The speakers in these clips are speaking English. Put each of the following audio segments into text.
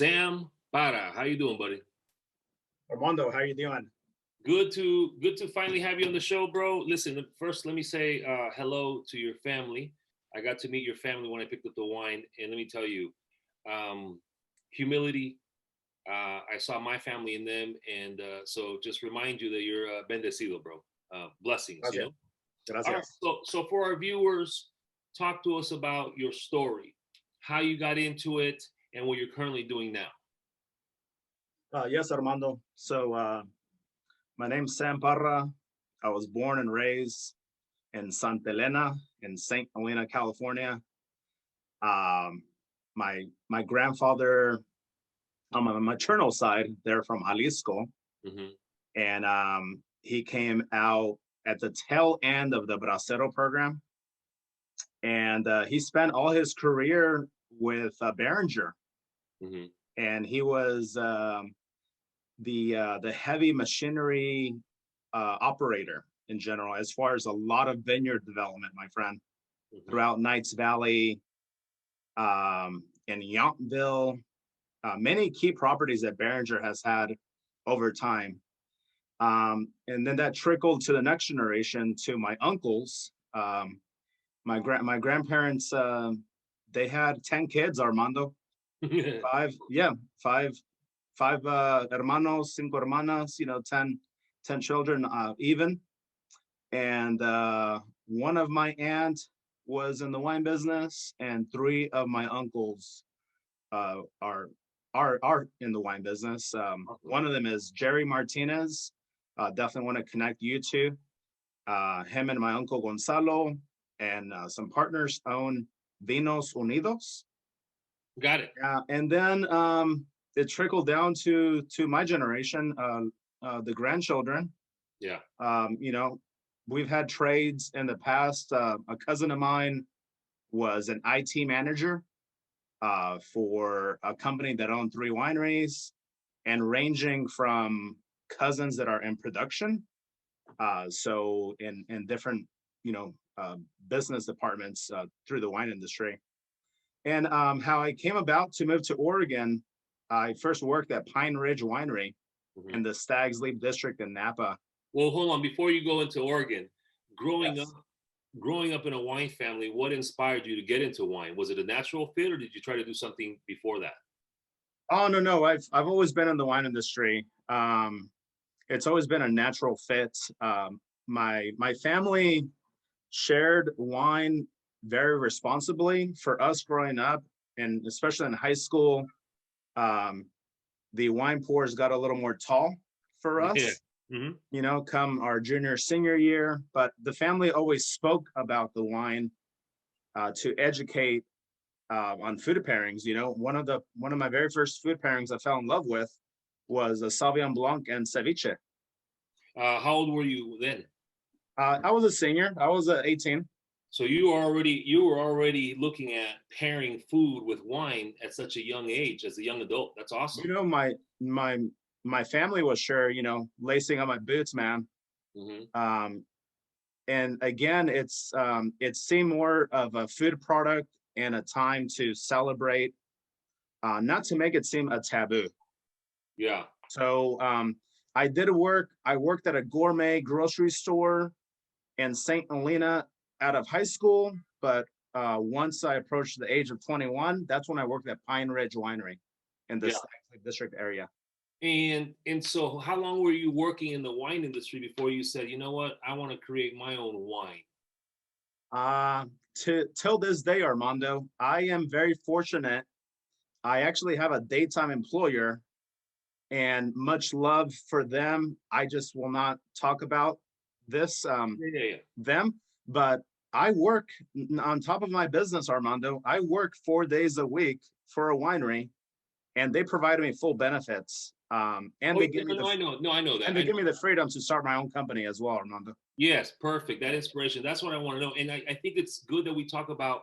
Sam Parra. How you doing, buddy? Armando, how you doing? Good to finally have you on the show, bro. Listen, first let me say hello to your family. I got to meet your family when I picked up the wine, and let me tell you, um, humility. I saw my family in them, and so just remind you that you're bendecido, bro. Blessings, you Gracias. know. All right. Gracias. So for our viewers, talk to us about your story, how you got into it, and what you're currently doing now. Yes, Armando. My name's Sam Parra. I was born and raised in Santa Elena in St. Helena, California. Um, my grandfather on my maternal side, they're from Jalisco, Hmm. and he came out at the tail end of the Bracero program, and he spent all his career with Behringer, Hmm. and he was the heavy machinery operator in general, as far as a lot of vineyard development, my friend, Hmm. throughout Knights Valley, in Yountville, many key properties that Behringer has had over time. And then that trickled to the next generation to my uncles. My grandparents, they had 10 kids, Armando. Five, yeah, five hermanos, cinco hermanas, 10 children even. And one of my aunt was in the wine business, and three of my uncles uh, are are in the wine business. One of them is Jerry Martinez. Definitely want to connect you to him and my uncle Gonzalo, and some partners own Vinos Unidos. Got it. And then it trickled down to my generation, the grandchildren. Yeah. We've had trades in the past. A cousin of mine was an IT manager for a company that owned three wineries, and ranging from cousins that are in production, so in different business departments through the wine industry. And how I came about to move to Oregon, I first worked at Pine Ridge Winery Hmm. in the Stags Leap District in Napa. Well, hold on. Before you go into Oregon, growing up, Yes. growing up in a wine family, what inspired you to get into wine? Was it a natural fit, or did you try to do something before that? Oh no, I've always been in the wine industry. It's always been a natural fit. My family shared wine very responsibly. For us growing up, and especially in high school, um, the wine pours got a little more tall for Yeah. us, Hmm. come our junior, senior year. But the family always spoke about the wine to educate on food pairings. One of my very first food pairings I fell in love with was a Sauvignon Blanc and ceviche. How old were you then? I was a senior. I was 18. So you were already looking at pairing food with wine at such a young age, as a young adult. That's awesome. My my family was sure, lacing up my boots, man. Hmm. Um, and again, it seemed more of a food product and a time to celebrate, not to make it seem a taboo. Yeah. So I worked at a gourmet grocery store in St. Helena out of high school, but once I approached the age of 21, that's when I worked at Pine Ridge Winery in the Yeah. Stags Lake District area. And so how long were you working in the wine industry before you said, you know what, I want to create my own wine? Uh, till this day, Armando, I am very fortunate. I actually have a daytime employer, and much love for them. I just will not talk about this Yeah, yeah, yeah. them, but I work on top of my business, Armando. I work 4 days a week for a winery, and they provided me full benefits. And Oh, they yeah, give me no, the no, I know. No, I know that. and I they know. give me the freedom to start my own company as well, Armando. Yes, perfect. That inspiration. That's what I want to know. And I think it's good that we talk about,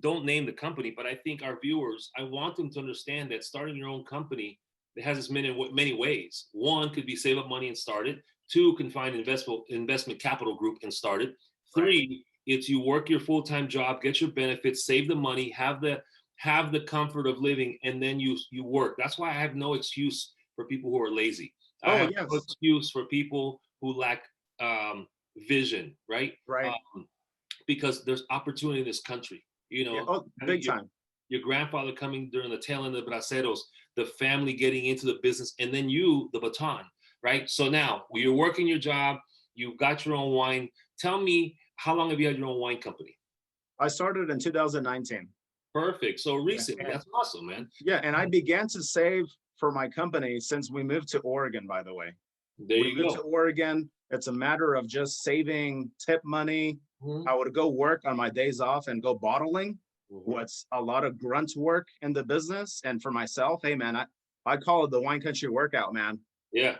don't name the company, but I think our viewers, I want them to understand that starting your own company, it has its many ways. One could be save up money and start it. Two, can find investment capital group and start it. Right. Three, it's you work your full-time job, get your benefits, save the money, have the comfort of living, and then you work. That's why I have no excuse for people who are lazy. I Oh, have no yes. excuse for people who lack vision, right? Right. Because there's opportunity in this country. You Yeah. know, Oh, having big time. your grandfather coming during the tail end of the Braceros, the family getting into the business, and then you, the baton, right? So now you're working your job, you've got your own wine. Tell me, how long have you had your own wine company? I started in 2019. Perfect. So Yeah. recently, that's awesome, man. Yeah, and I began to save for my company since we moved to Oregon, by the way. There We you moved go. to Oregon. It's a matter of just saving tip money. Mhm. I would go work on my days off and go bottling. Mhm. What's a lot of grunt work in the business. And for myself, hey man, I call it the wine country workout, man. Yeah.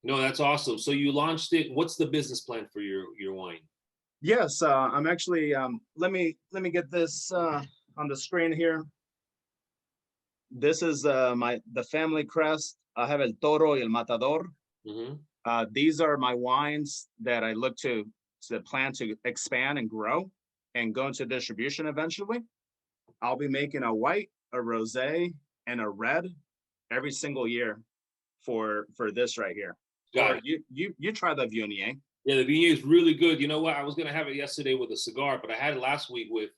No, that's awesome. So you launched it. What's the business plan for your wine? Yes, I'm actually let me get this on the screen here. This is the family crest. I have El Toro y El Matador. Hmm. These are my wines that I look to plan to expand and grow and go into distribution eventually. I'll be making a white, a rosé, and a red every single year for this right here. Got Or it. you try the Viognier. Yeah, the Viognier is really good. You know what? I was gonna have it yesterday with a cigar, but I had it last week with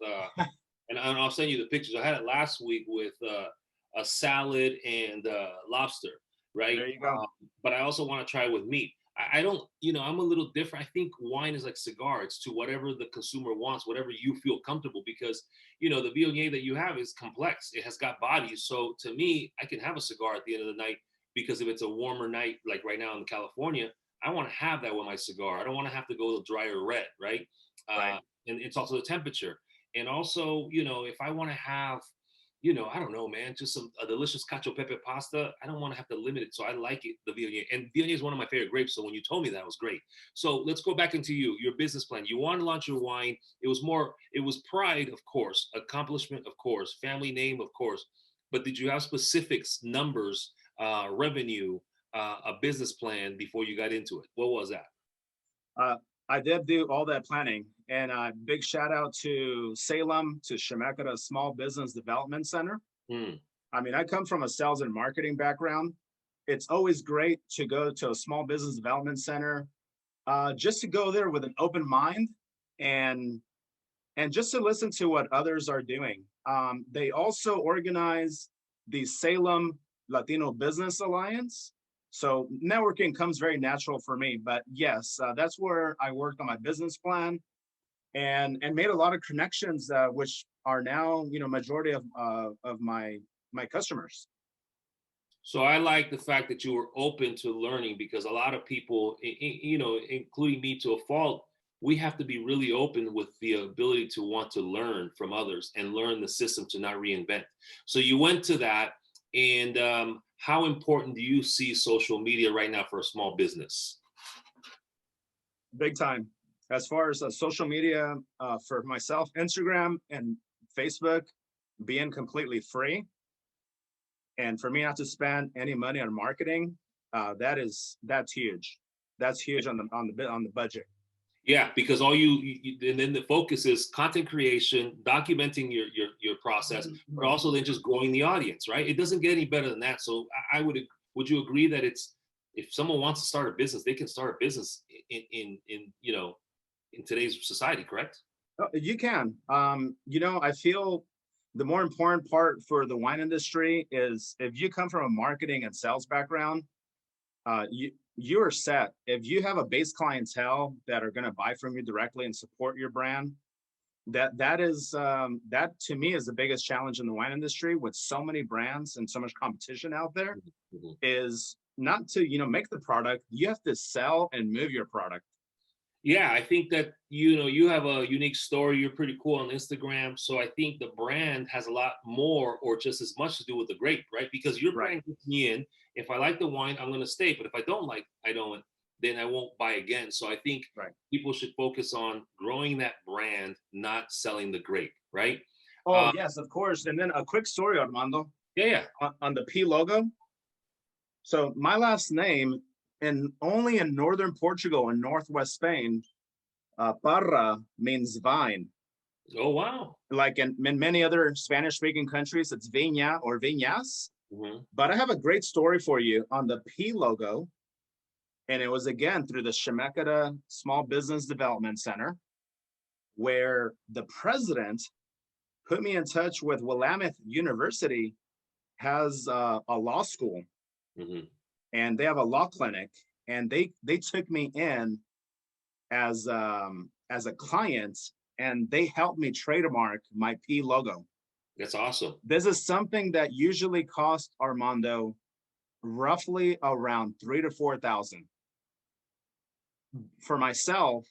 and I'll send you the pictures. I had it last week with a salad and lobster, right? There you go. But I also want to try it with meat. I don't, you know, I'm a little different. I think wine is like cigar. It's to whatever the consumer wants, whatever you feel comfortable. Because you know the Viognier that you have is complex. It has got bodies. So to me, I can have a cigar at the end of the night because if it's a warmer night, like right now in California, I want to have that with my cigar. I don't want to have to go dry or red, right? Right. And it's also the temperature. And also, you know, if I want to have, you know, I don't know, man, just a delicious cacio pepe pasta, I don't want to have to limit it. So I like it, the Viognier. And Viognier is one of my favorite grapes. So when you told me that, it was great. So let's go back into your business plan. You want to launch your wine. It was pride, of course, accomplishment, of course, family name, of course. But did you have specifics, numbers, revenue, a business plan before you got into it? What was that? Uh, I did do all that planning, and big shout out to Salem, to Shemeketa Small Business Development Center. Hmm. I mean, I come from a sales and marketing background. It's always great to go to a small business development center, just to go there with an open mind and and just to listen to what others are doing. They also organize the Salem Latino Business Alliance. So networking comes very natural for me. But yes, that's where I worked on my business plan and made a lot of connections, which are now majority of my customers. So I like the fact that you were open to learning because a lot of people, you know, including me to a fault, we have to be really open with the ability to want to learn from others and learn the system to not reinvent. So you went to that, and how important do you see social media right now for a small business? Big time. As far as social media, for myself, Instagram and Facebook being completely free, and for me not to spend any money on marketing, that's huge. That's huge on the budget. Yeah, because and then the focus is content creation, documenting your process, but also then just growing the audience, right? It doesn't get any better than that. So would you agree that it's if someone wants to start a business, they can start a business in you know in today's society, correct? You can. I feel the more important part for the wine industry is if you come from a marketing and sales background, you are set. If you have a base clientele that are going to buy from you directly and support your brand, that to me is the biggest challenge in the wine industry with so many brands and so much competition out there, Mm-hmm. is not to make the product. You have to sell and move your product. Yeah, I think that you know you have a unique story. You're pretty cool on Instagram, so I think the brand has a lot more or just as much to do with the grape, right? Because your Right. brand gets me in. If I like the wine, I'm going to stay. But if I don't like, I don't. Then I won't buy again. So I think Right. people should focus on growing that brand, not selling the grape, right? Oh yes, of course. And then a quick story, Armando, Yeah, yeah. on the P logo. So my last name, and only in northern Portugal and northwest Spain, Parra means vine. Oh wow. Like in many other Spanish speaking countries, it's viña or viñas. Hmm. But I have a great story for you on the P logo. And it was again through the Shemeketa Small Business Development Center, where the president put me in touch with Willamette University, has a law school, Hmm. and they have a law clinic, and they took me in as a client, and they helped me trademark my P logo. That's awesome. This is something that usually costs Armando roughly around 3 to 4 thousand. For myself,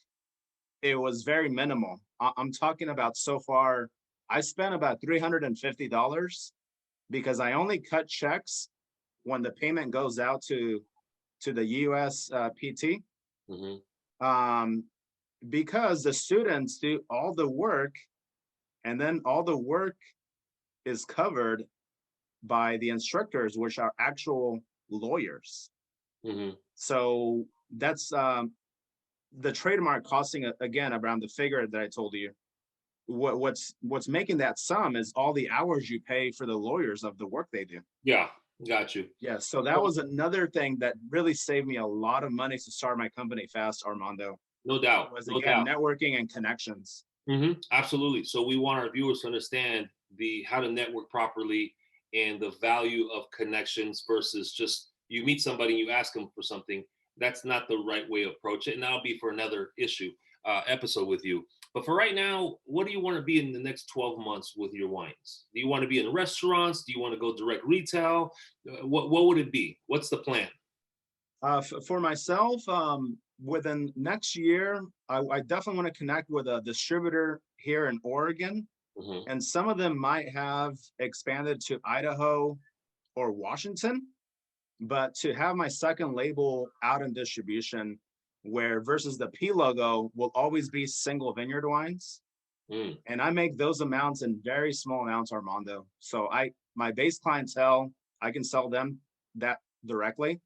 it was very minimal. I'm talking about so far, I spent about $350 because I only cut checks when the payment goes out to the US PT, Hmm. um, because the students do all the work, and then all the work is covered by the instructors, which are actual lawyers. Hmm. So that's the trademark costing again around the figure that I told you. What's making that sum is all the hours you pay for the lawyers of the work they do. Yeah, got you. Yeah, so that was another thing that really saved me a lot of money to start my company fast, Armando. No doubt. Was No again doubt. networking and connections. Absolutely. So we want our viewers to understand the how to network properly and the value of connections versus just you meet somebody and you ask them for something. That's not the right way to approach it. And that'll be for another episode with you. But for right now, what do you want to be in the next 12 months with your wines? Do you want to be in restaurants? Do you want to go direct retail? What would it be? What's the plan? For myself, within next year, I definitely want to connect with a distributor here in Oregon, Hmm. and some of them might have expanded to Idaho or Washington. But to have my second label out in distribution, where versus the P logo will always be single vineyard wines, Mm. and I make those amounts in very small amounts, Armando. So my base clientele, I can sell them that directly.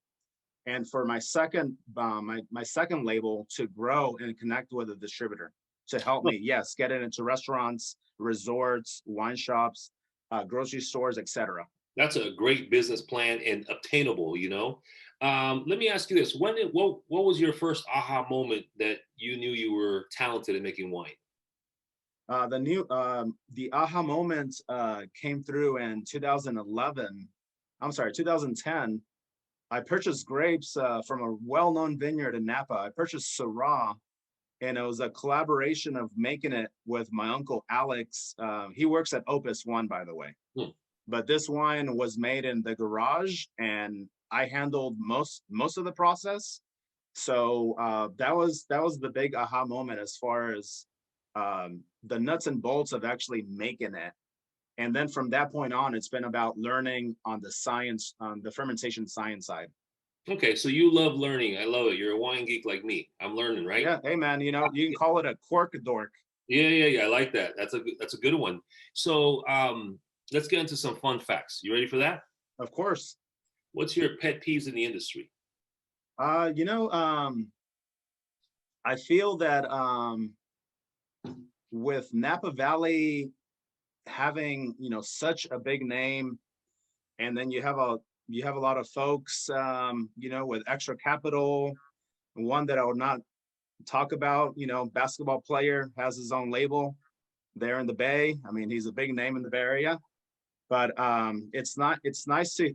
And for my second my second label to grow and connect with a distributor to help me, yes, get it into restaurants, resorts, wine shops, grocery stores, etc. That's a great business plan and obtainable, you know. Let me ask you this: what was your first aha moment that you knew you were talented at making wine? The aha moment came through in 2011. I'm sorry, 2010. I purchased grapes from a well-known vineyard in Napa. I purchased Syrah, and it was a collaboration of making it with my uncle Alex. He works at Opus One, by the way. Hmm. But this wine was made in the garage, and I handled most of the process. So that was the big aha moment as far as the nuts and bolts of actually making it. And then from that point on, it's been about learning on the science, on the fermentation science side. Okay, so you love learning. I love it. You're a wine geek like me. I'm learning, right? Yeah, hey man, you can call it a cork dork. Yeah. I like that. That's a good one. So let's get into some fun facts. You ready for that? Of course. What's your pet peeves in the industry? Uh, you know, I feel that with Napa Valley having such a big name, and then you have a lot of folks with extra capital. One that I would not talk about, basketball player has his own label there in the Bay. I mean, he's a big name in the Bay Area, but it's nice to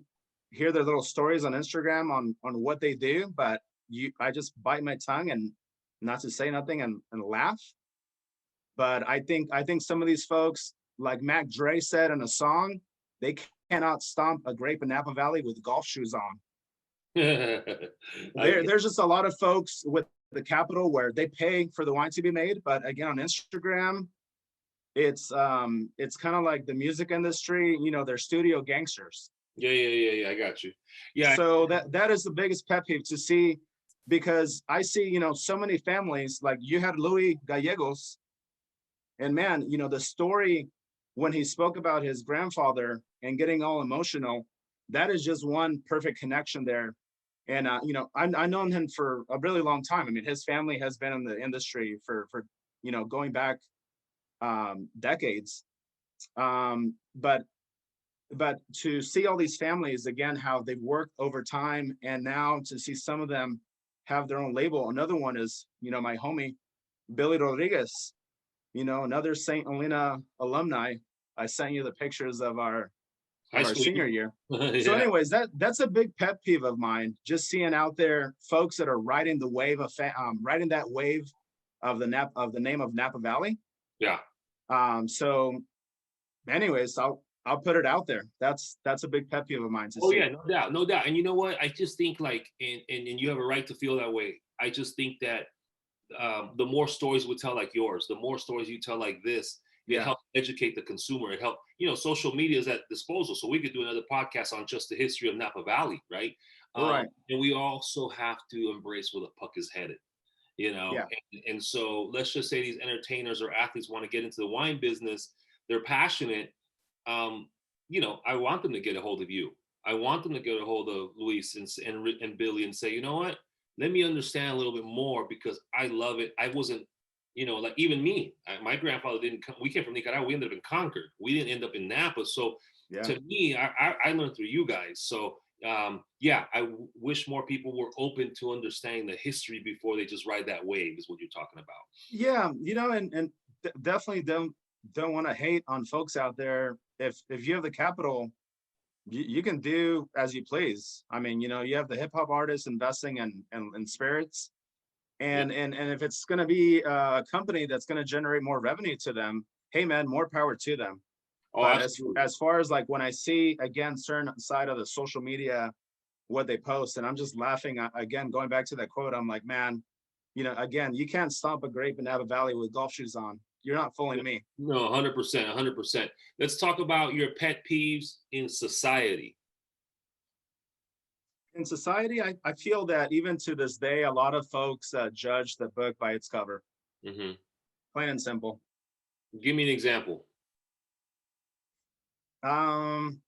hear their little stories on Instagram on what they do. But I just bite my tongue and not to say nothing and laugh. But I think some of these folks, like Mac Dre said in a song, they cannot stomp a grape in Napa Valley with golf shoes on. I, There's just a lot of folks with the capital where they pay for the wine to be made, but again on Instagram, it's kind of like the music industry. They're studio gangsters. yeah. I got you. Yeah. So that is the biggest pet peeve to see, because I see so many families like you had Louis Gallegos, and man, the story when he spoke about his grandfather and getting all emotional, that is just one perfect connection there. And I've known him for a really long time. I mean, his family has been in the industry for going back decades. But to see all these families again, how they've worked over time, and now to see some of them have their own label. Another one is, my homie Billy Rodriguez, another St. Helena alumni. I sent you the pictures of our High school. senior year. So, Yeah. anyways, that's a big pet peeve of mine. Just seeing out there folks that are riding the wave of riding that wave of the name of Napa Valley. Yeah. So, anyways, I'll put it out there. That's a big pet peeve of mine to Oh see. yeah, no doubt, no doubt. And you know what? I just think like, and you have a right to feel that way. I just think that the more stories we tell like yours, the more stories you tell like this, it Yeah. helps educate the consumer. It helps, social media is at disposal. So we could do another podcast on just the history of Napa Valley, right? Right. And we also have to embrace where the puck is headed, Yeah. and so let's just say these entertainers or athletes want to get into the wine business. They're passionate. Um, I want them to get a hold of you. I want them to get a hold of Luis and Billy and say, you know what? Let me understand a little bit more because I love it. I wasn't, like even me, my grandfather didn't come. We came from Nicaragua. We ended up in Concord. We didn't end up in Napa. So Yeah. to me, I learned through you guys. So yeah, I wish more people were open to understanding the history before they just ride that wave. Is what you're talking about. Yeah. And definitely don't want to hate on folks out there. If you have the capital, you can do as you please. I mean, you have the hip hop artists investing in spirits, and if it's going to be a company that's going to generate more revenue to them, hey man, more power to them. Oh, But absolutely. as far as like when I see again certain side of the social media what they post, and I'm just laughing again, going back to that quote, I'm like, man, again, you can't stomp a grape in Napa Valley with golf shoes on. You're not fooling me. No, 100%, 100%. Let's talk about your pet peeves in society. In society, I feel that even to this day, a lot of folks judge the book by its cover, Hmm. plain and simple. Give me an example. Um,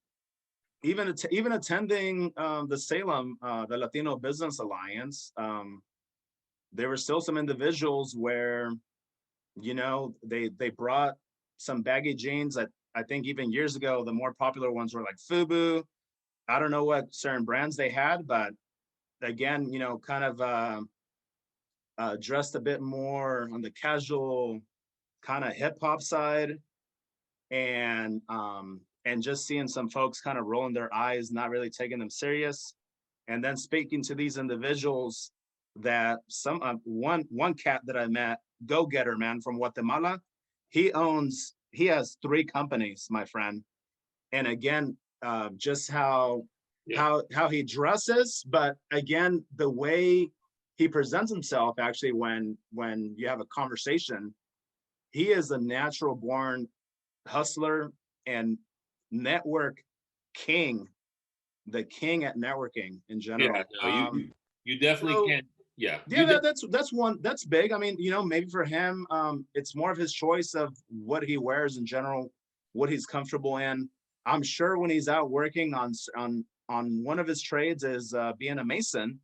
even attending the Salem, the Latino Business Alliance, there were still some individuals where, they brought some baggy jeans that I think even years ago, the more popular ones were like FUBU. I don't know what certain brands they had, but again, kind of dressed a bit more on the casual kind of hip hop side, and just seeing some folks kind of rolling their eyes, not really taking them serious, and then speaking to these individuals that one cat that I met, go getter man from Guatemala, he has 3 companies, my friend, and again, just Yeah. how he dresses, but again, the way he presents himself, actually, when you have a conversation, he is a natural born hustler and network king, the king at networking in Yeah. general. No, you definitely So can. Yeah. yeah, that's one that's big. I mean, maybe for him, it's more of his choice of what he wears in general, what he's comfortable in. I'm sure when he's out working on one of his trades is being a mason.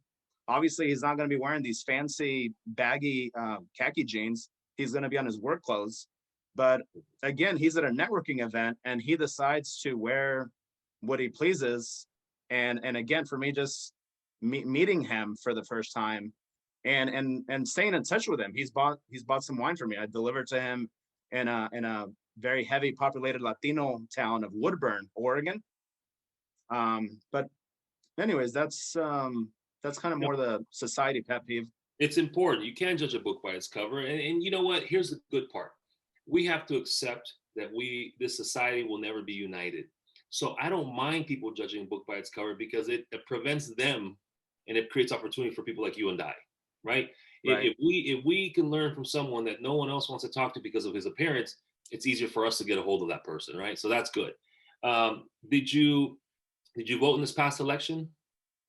Obviously, he's not going to be wearing these fancy baggy khaki jeans. He's going to be on his work clothes. But again, he's at a networking event and he decides to wear what he pleases. And again, for me, just meeting him for the first time and staying in touch with him. He's bought some wine for me. I delivered to him in a very heavy populated Latino town of Woodburn, Oregon. But anyways, that's kind of more the society pet peeve. It's important. You can't judge a book by its cover. And you know what? Here's the good part. We have to accept that this society will never be united. So I don't mind people judging a book by its cover because it prevents them and it creates opportunity for people like you and I, right? Right. If we can learn from someone that no one else wants to talk to because of his appearance, it's easier for us to get a hold of that person, right? So that's good. Did you vote in this past election?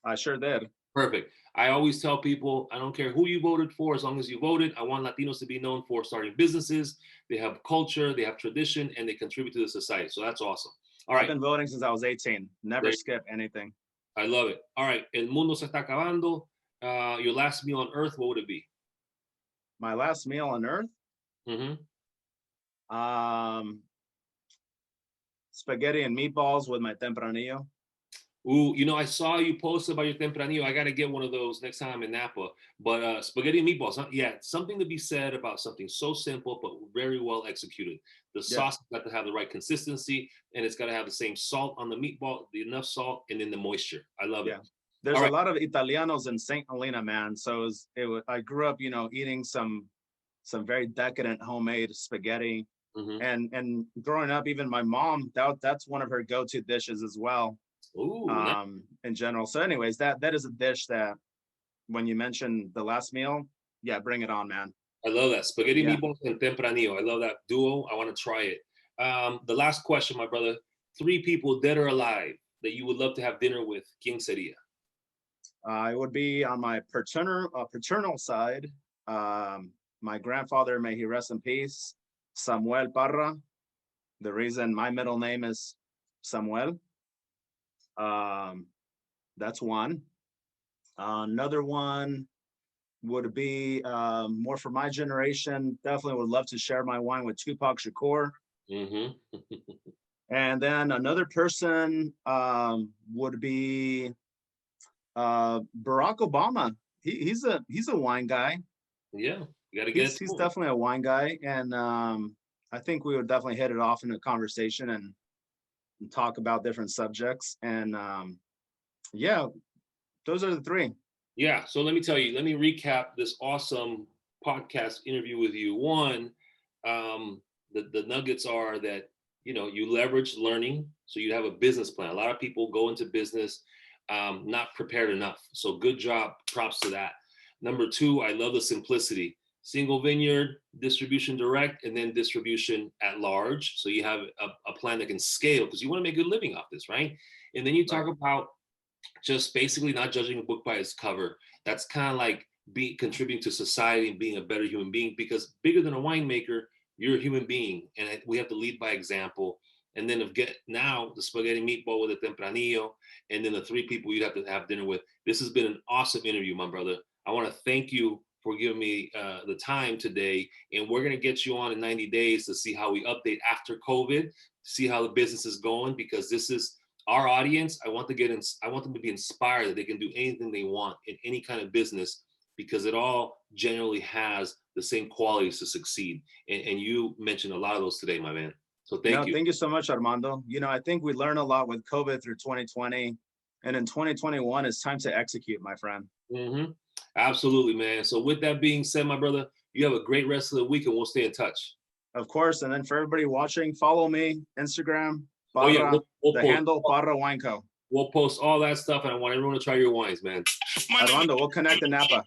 I sure did. Perfect. I always tell people, I don't care who you voted for, as long as you voted. I want Latinos to be known for starting businesses. They have culture, they have tradition, and they contribute to the society. So that's awesome. All I've right. been voting since I was 18. Never Great. skip anything. I love it. All right. El mundo se está acabando. Your last meal on earth, what would it be? My last meal on earth, Mm-hmm. Um, Spaghetti and meatballs with my tempranillo. Ooh, you know, I saw you post about your tempranillo. I got to get one of those next time I'm in Napa. But spaghetti and meatballs, huh? Yeah, something to be said about something so simple but very well executed. The Yeah, sauce has got to have the right consistency, and it's got to have the same salt on the meatball, the enough salt, and then the moisture. I love it. yeah. There's All a right. lot of Italianos in Saint Helena, man. So I grew up, eating some very decadent homemade spaghetti, Mm-hmm. and growing up, even my mom, that's one of her go-to dishes as well. Ooh, nice. In general. So, anyways, that is a dish that when you mention the last meal, yeah, bring it on, man. I love that. Spaghetti Yeah. meatballs and tempranillo. I love that duo. I want to try it. The last question, my brother. 3 people, dead or alive, that you would love to have dinner with King Sediya. It would be on my paternal side. My grandfather, may he rest in peace, Samuel Parra. The reason my middle name is Samuel. Um, that's one. Another one would be more for my generation. Definitely would love to share my wine with Tupac Shakur. Mm-hmm. And then another person would be Barack Obama. He's a wine guy. Yeah, you got to get He's it he's to him. definitely a wine guy, and I think we would definitely hit it off in a conversation and talk about different subjects. And yeah, those are the three. Yeah, so let me tell you, let me recap this awesome podcast interview with you. One, the nuggets are that, you leverage learning, so you have a business plan. A lot of people go into business not prepared enough. So good job, props to that. Number two, I love the simplicity. Single vineyard, distribution direct, and then distribution at large. So you have a plan that can scale because you want to make a good living off this, right? And then you Right. talk about just basically not judging a book by its cover. That's kind of like being contributing to society and being a better human being, because bigger than a winemaker, you're a human being, and we have to lead by example. And then if get now the spaghetti meatball with the tempranillo, and then the 3 people you'd have to have dinner with. This has been an awesome interview, my brother. I want to thank you for giving me the time today, and we're gonna get you on in 90 days to see how we update after COVID, see how the business is going, because this is our audience. I want them to be inspired that they can do anything they want in any kind of business, because it all generally has the same qualities to succeed. And you mentioned a lot of those today, my man. So thank No, you. thank you so much, Armando. I think we learned a lot with COVID through 2020, and in 2021, it's time to execute, my friend. Mm-hmm. Absolutely, man. So with that being said, my brother, you have a great rest of the week, and we'll stay in touch. Of course, and then for everybody watching, follow me, Instagram, Oh yeah, Parra, we'll the post handle Parra Wine Co. we'll post all that stuff, and I want everyone to try your wines, man. Armando, we'll connect in Napa.